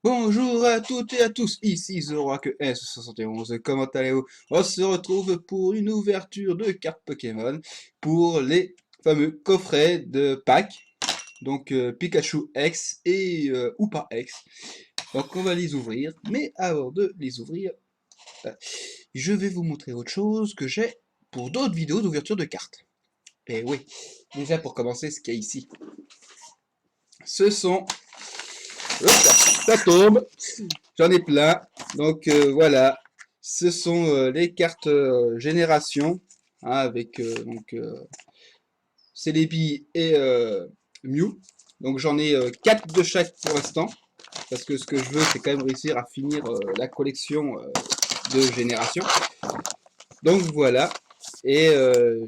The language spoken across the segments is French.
Bonjour à toutes et à tous, ici The Rock S71, comment allez-vous? On se retrouve pour une ouverture de cartes Pokémon pour les fameux coffrets de packs, donc Pikachu X et Hoopa X. Donc on va les ouvrir, mais avant de les ouvrir, euh, je vais vous montrer autre chose que j'ai pour d'autres vidéos d'ouverture de cartes. Et oui, déjà pour commencer, ce qu'il y a ici, ce sont... Hop, ça tombe. J'en ai plein. Donc voilà, ce sont les cartes génération hein, avec Celebi et Mew. Donc j'en ai 4 de chaque pour l'instant. Parce que ce que je veux, c'est quand même réussir à finir la collection de génération. Donc voilà. Et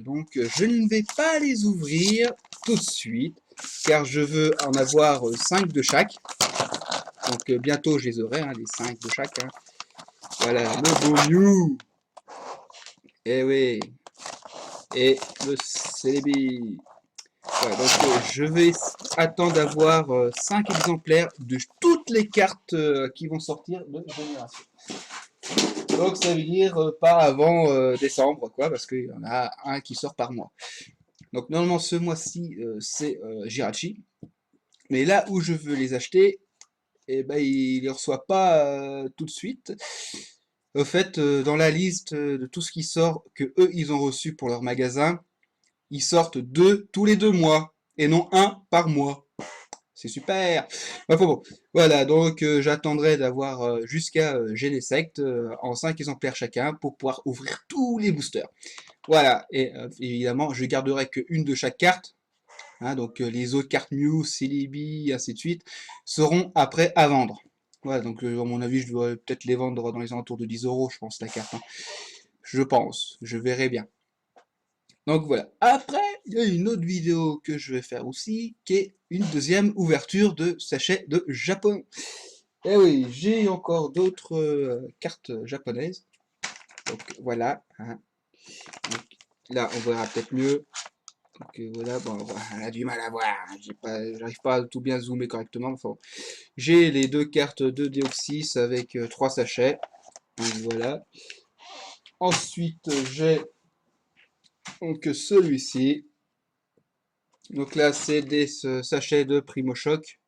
donc je ne vais pas les ouvrir tout de suite. Car je veux en avoir 5 de chaque. Donc bientôt je les aurai, hein, les 5 de chaque. Hein. Voilà, le beau Mew. Eh oui. Et le Celebi. Voilà, donc je vais attendre d'avoir 5 exemplaires de toutes les cartes qui vont sortir de génération. Donc ça veut dire pas avant décembre, quoi, parce qu'il y en a un qui sort par mois. Donc normalement ce mois-ci c'est Jirachi. Mais là où je veux les acheter, eh ben, il ne les reçoit pas tout de suite. Au fait, dans la liste de tout ce qui sort que eux ils ont reçu pour leur magasin, ils sortent deux tous les 2 mois et non un par mois. C'est super. Enfin bon, voilà, donc j'attendrai d'avoir jusqu'à Genesect en 5 exemplaires chacun pour pouvoir ouvrir tous les boosters. Voilà, et évidemment, je garderai qu'une de chaque carte. Hein, donc les autres cartes Mew, Celebi, ainsi de suite, seront après à vendre. Voilà, donc à mon avis, je dois peut-être les vendre dans les alentours de 10 euros, je pense, la carte. Hein. Je pense, je verrai bien. Donc voilà. Après, il y a une autre vidéo que je vais faire aussi, qui est une deuxième ouverture de sachet de Japon. Et oui, j'ai encore d'autres cartes japonaises. Donc voilà. Hein. Donc, là, on verra peut-être mieux. Donc voilà, bon, on a du mal à voir. J'arrive pas à tout bien zoomer correctement. Enfin, j'ai les deux cartes de Deoxys avec 3 sachets. Donc voilà. Ensuite, j'ai donc celui-ci. Donc là, c'est des sachets de Primo Choc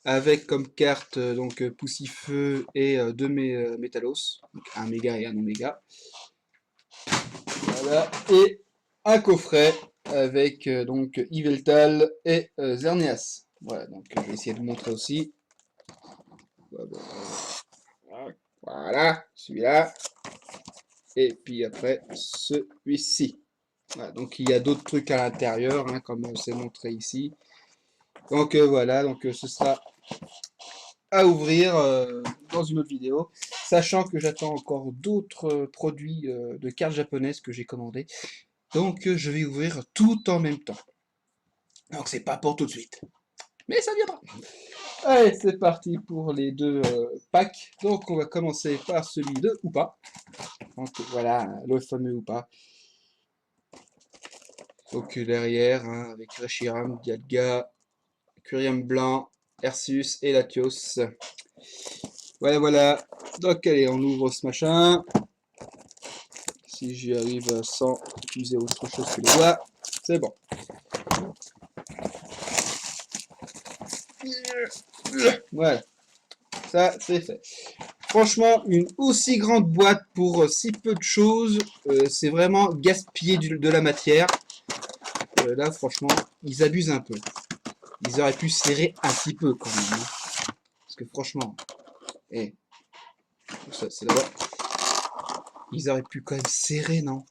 avec comme carte donc Poussifeu et deux Métalos, donc un méga et un oméga. Voilà, et un coffret avec donc Yveltal et Xerneas. Voilà, donc je vais essayer de vous montrer aussi. Voilà, celui-là. Et puis après, celui-ci. Voilà, donc il y a d'autres trucs à l'intérieur, hein, comme c'est montré ici. Donc voilà, donc ce sera à ouvrir dans une autre vidéo, sachant que j'attends encore d'autres produits de cartes japonaises que j'ai commandés. Donc je vais ouvrir tout en même temps. Donc c'est pas pour tout de suite, mais ça viendra. Allez, c'est parti pour les deux packs. Donc on va commencer par celui de Hoopa. Donc voilà, le fameux Hoopa. Donc derrière, hein, avec Reshiram, Dialga, Curium Blanc, Ursus et Latios. Voilà, voilà. Donc allez, on ouvre ce machin. Si j'y arrive sans utiliser autre chose que les doigts, c'est bon. Voilà, ça c'est fait. Franchement, une aussi grande boîte pour si peu de choses, c'est vraiment gaspiller de la matière. Là, franchement, ils abusent un peu. Ils auraient pu serrer un petit peu quand même. Hein. Parce que franchement, eh, c'est là-bas. Ils auraient pu quand même serrer, non?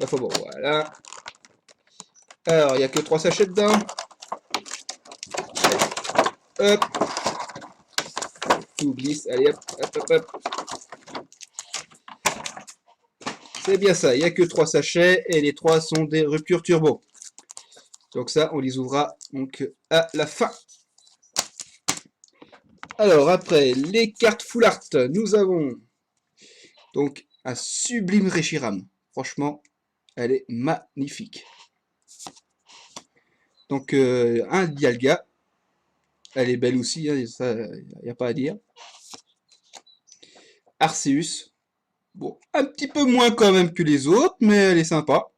Enfin bon, voilà. Alors, il n'y a que 3 sachets dedans. Hop, tout glisse. Allez, hop, hop, hop, hop. C'est bien ça, il n'y a que 3 sachets et les 3 sont des ruptures turbo. Donc ça, on les ouvrira donc à la fin. Alors après, les cartes full art, nous avons donc un sublime Reshiram. Franchement, elle est magnifique. Donc un Dialga, Elle est belle aussi, hein, ça, y a pas à dire. Arceus. Bon, un petit peu moins quand même que les autres, mais elle est sympa.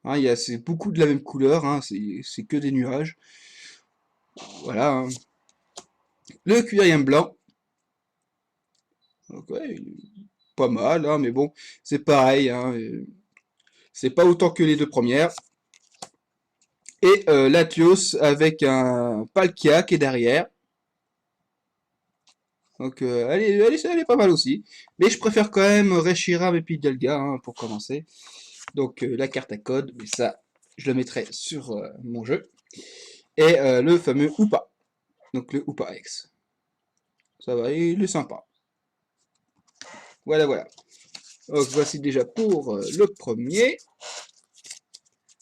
Hein, c'est beaucoup de la même couleur, hein, c'est que des nuages. Voilà. Hein. Le cuirien blanc. Donc, ouais, pas mal, hein, mais bon, c'est pareil. Hein, c'est pas autant que les deux premières. Et Latios avec un Palkia qui est derrière. Donc elle est pas mal aussi. Mais je préfère quand même Reshiram et puis Delga hein, pour commencer. Donc la carte à code, mais ça, je le mettrai sur mon jeu. Et le fameux Hoopa. Donc le Hoopa X. Ça va, il est sympa. Voilà, voilà. Donc voici déjà pour le premier.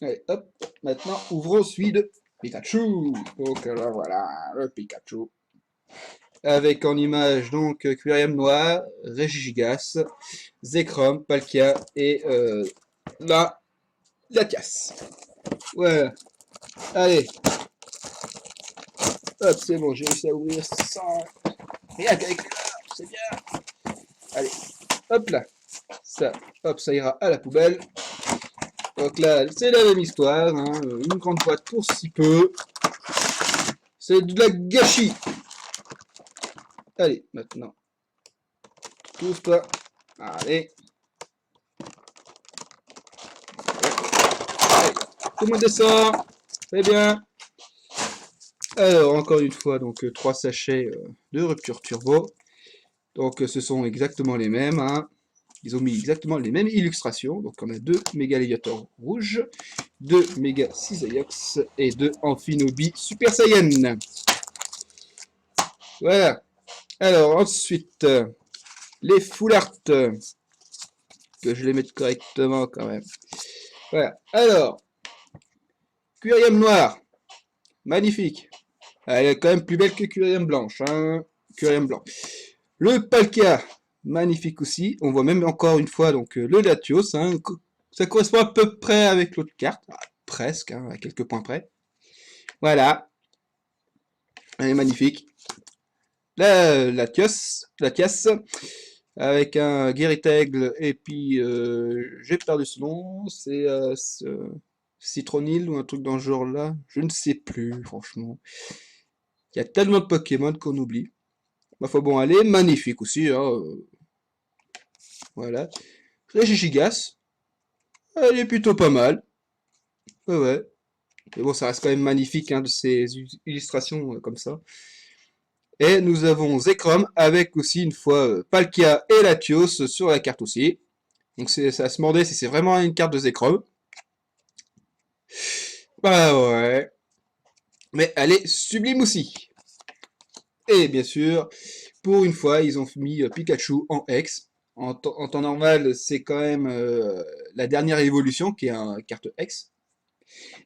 Allez, hop. Maintenant, ouvrons celui de Pikachu. Donc là, voilà, le Pikachu. Avec en image donc Quiriam Noir, Regigigas, Zekrom, Palkia et la Latias. Voilà. Allez. Hop, c'est bon, j'ai réussi à ouvrir sans rien qu'avec c'est bien. Allez, hop là. Ça, hop, ça ira à la poubelle. Donc là, c'est la même histoire. Hein. Une grande boîte pour si peu. C'est de la gâchis. Allez, maintenant. Ouvre-toi. Allez. Allez. Tout le monde descend. Très bien. Alors, encore une fois, donc 3 sachets de rupture turbo. Donc, ce sont exactement les mêmes. Hein. Ils ont mis exactement les mêmes illustrations. Donc, on a 2 Mégaléviators rouges, 2 Méga Cisaillux et 2 Amphinobi Super Saiyan. Voilà. Alors, ensuite, les full art. Que je les mette correctement quand même. Voilà. Alors, Quiriam noir. Magnifique. Elle est quand même plus belle que Quiriam blanche. Hein. Quiriam blanc. Le Palkia. Magnifique aussi. On voit même encore une fois donc le Latios. Hein. Ça correspond à peu près avec l'autre carte. Ah, presque, hein, à quelques points près. Voilà. Elle est magnifique. La Tias, avec un Guéritaigle, et puis j'ai perdu ce nom, c'est Citronil ou un truc dans ce genre-là, je ne sais plus, franchement. Il y a tellement de Pokémon qu'on oublie. Ma foi, bon, elle est magnifique aussi, hein, voilà. Regigigas, elle est plutôt pas mal, ouais, ouais. Mais bon, ça reste quand même magnifique, hein, de ces illustrations comme ça. Et nous avons Zekrom avec aussi une fois Palkia et Latios sur la carte aussi. Donc ça se mordait si c'est vraiment une carte de Zekrom. Bah ouais. Mais elle est sublime aussi. Et bien sûr, pour une fois, ils ont mis Pikachu en X. En temps normal, c'est quand même la dernière évolution qui est une carte X.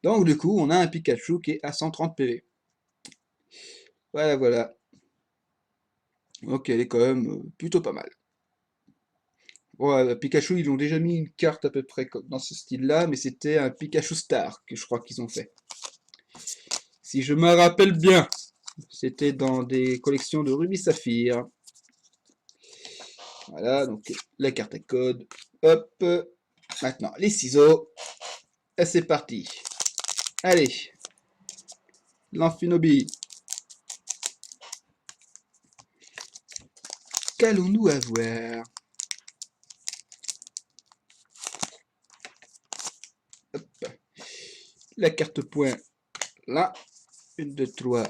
Donc du coup, on a un Pikachu qui est à 130 PV. Voilà, voilà. Donc elle est quand même plutôt pas mal. Ouais, Pikachu, ils ont déjà mis une carte à peu près dans ce style-là, mais c'était un Pikachu Star que je crois qu'ils ont fait. Si je me rappelle bien, c'était dans des collections de Ruby Saphir. Voilà, donc la carte à code. Hop, maintenant les ciseaux. Et c'est parti. Allez, l'Amphinobi. Qu'allons-nous avoir? Hop. La carte point là. 1, 2, 3,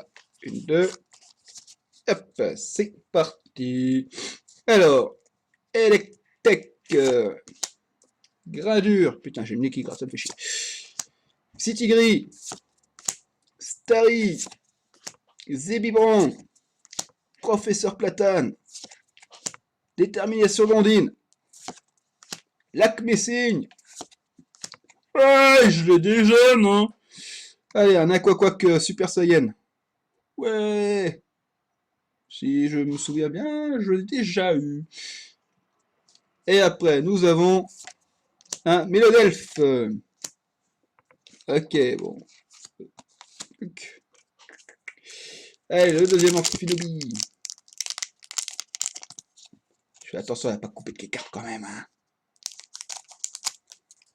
1, 2. Hop, c'est parti. Alors, Electek. Gradure. Putain, j'ai le nez qui gratte, ça me fait chier. Citigris. Starry. Zébibron. Professeur Platane. Détermination Blondine. Lac Messigne. Ouais, je l'ai déjà, non? Allez, un Aquaquac Super Saiyan. Ouais. Si je me souviens bien, je l'ai déjà eu. Et après, nous avons un Mélodelph. Ok, bon. Allez, le deuxième Amphinobi. Je fais attention à ne pas couper de les cartes quand même. Hein.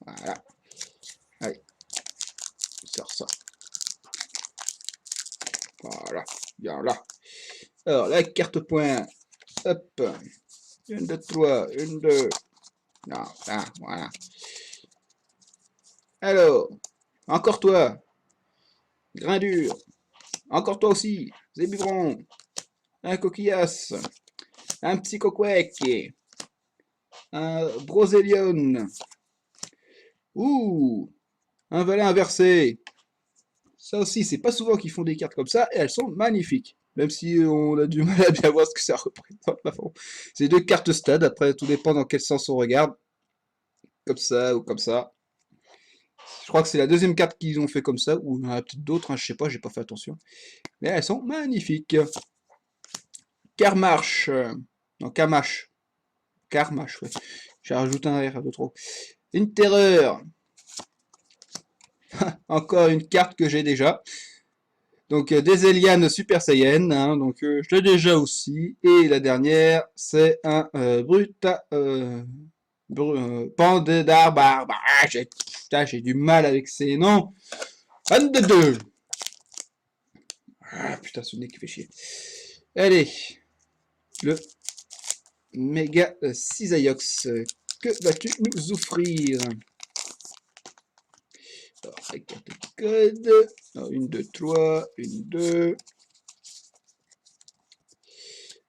Voilà. Allez. Sors ça. Voilà. Bien là. Alors, la carte point. Hop. 1, 2, 3. 1, 2. Non, là, voilà. Alors. Encore toi. Grain dur. Encore toi aussi. Zébibron. Un coquillasse. Un psychoquake. Un broselion. Ouh. Un valet inversé. Ça aussi, c'est pas souvent qu'ils font des cartes comme ça, et elles sont magnifiques. Même si on a du mal à bien voir ce que ça représente. C'est deux cartes stade, après tout dépend dans quel sens on regarde. Comme ça ou comme ça. Je crois que c'est la deuxième carte qu'ils ont fait comme ça, ou il y en a peut-être d'autres, hein, je sais pas, j'ai pas fait attention. Mais elles sont magnifiques. Karmarch. Non, Kamash. Karmash, ouais. J'ai rajouté un R de trop. Une terreur. Encore une carte que j'ai déjà. Donc des Elianes Super Saiyan, hein, donc je l'ai déjà aussi. Et la dernière, c'est un Pandedar Barbe. Ah, j'ai du mal avec ces noms. 22. Ah putain, ce nez qui fait chier. Allez, le Méga Cisaiox. Que vas-tu nous offrir? Alors, la carte de code. Alors, 1, 2, 3, 1, 2.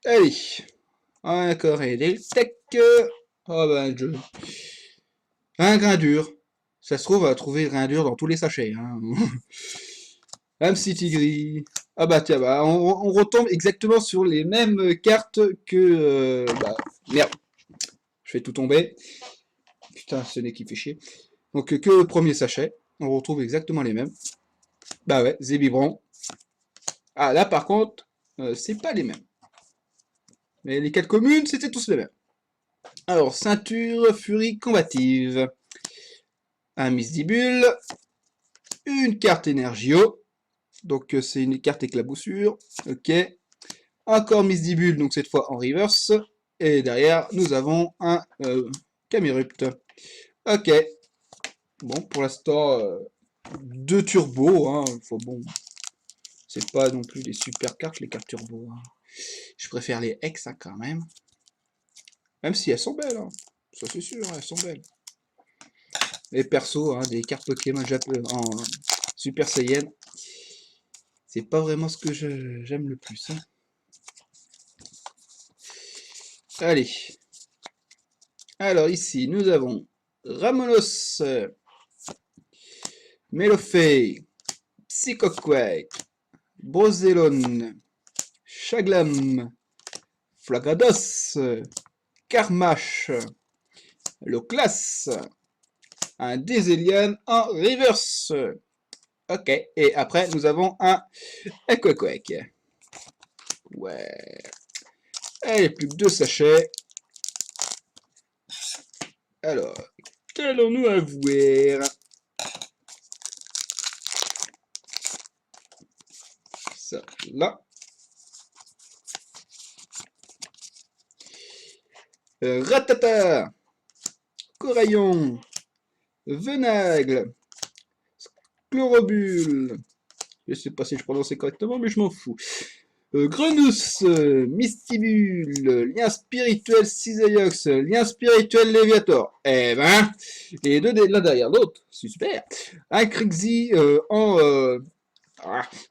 Allez. Encore et des tech. Oh ben, un grain dur. Ça se trouve, on va trouver le grain dur dans tous les sachets. Hein. Un City gris. Ah bah tiens, bah, on retombe exactement sur les mêmes cartes que... bah, merde. Je fais tout tomber. Putain, ce nez qui fait chier. Donc que le premier sachet. On retrouve exactement les mêmes. Bah ouais, Zébibron. Ah là par contre, c'est pas les mêmes. Mais les 4 communes, c'était tous les mêmes. Alors, ceinture furie combative. Un Misdibule. Une carte Énergio. Donc c'est une carte éclaboussure. Ok. Encore Misdibule, donc cette fois en reverse. Et derrière, nous avons un Camerupt. Ok. Bon, pour l'instant, 2 turbos. Hein. Enfin, bon, c'est pas non plus des super cartes, les cartes turbo. Hein. Je préfère les X hein, quand même. Même si elles sont belles. Hein. Ça c'est sûr, elles sont belles. Les persos, hein, des cartes Pokémon en Super Saiyan. C'est pas vraiment ce que j'aime le plus. Hein. Allez. Alors ici, nous avons Ramonos, Melofei, Psychoquake, Brozelon, Chaglam, Flagados, Karmash, Loclas, un Déselian en reverse. Ok, et après nous avons un Equequake. Ouais. Allez, plus que 2 sachets. Alors, qu'allons-nous avoir? Ça, là. Ratata, Coraillon, Venagle, Chlorobule, je sais pas si je prononce correctement, mais je m'en fous. Grenousse, Mystibule, Lien spirituel Cisaiox, Lien spirituel Léviator. Eh ben, les deux l'un derrière l'autre, super. Un Krixi en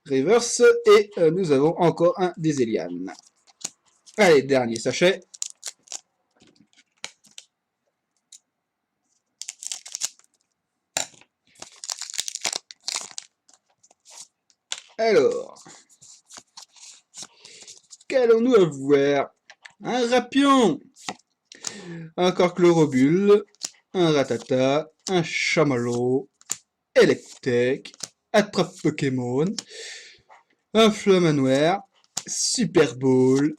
reverse, et nous avons encore un Déselian. Allez, dernier sachet. Alors, qu'allons-nous avoir? Un Rapion, encore Chlorobule, un Ratata, un Chamallow, Electek, Attrape Pokémon, un Flamanoir, Super Ball,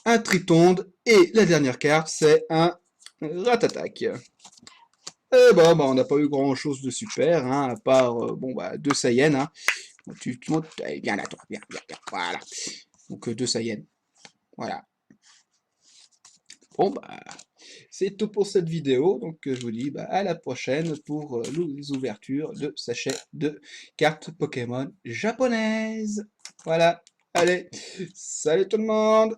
un Tritonde, et la dernière carte, c'est un Ratatac. Et bon, bah, on n'a pas eu grand chose de super, hein, à part bon, bah, 2 Saiyans. Hein. Tu montes, allez, viens là, toi, viens, viens, viens, voilà. Donc, 2 Saiyans, voilà. Bon, bah, c'est tout pour cette vidéo. Donc, je vous dis bah, à la prochaine pour les ouvertures de sachets de cartes Pokémon japonaises. Voilà. Allez, salut tout le monde!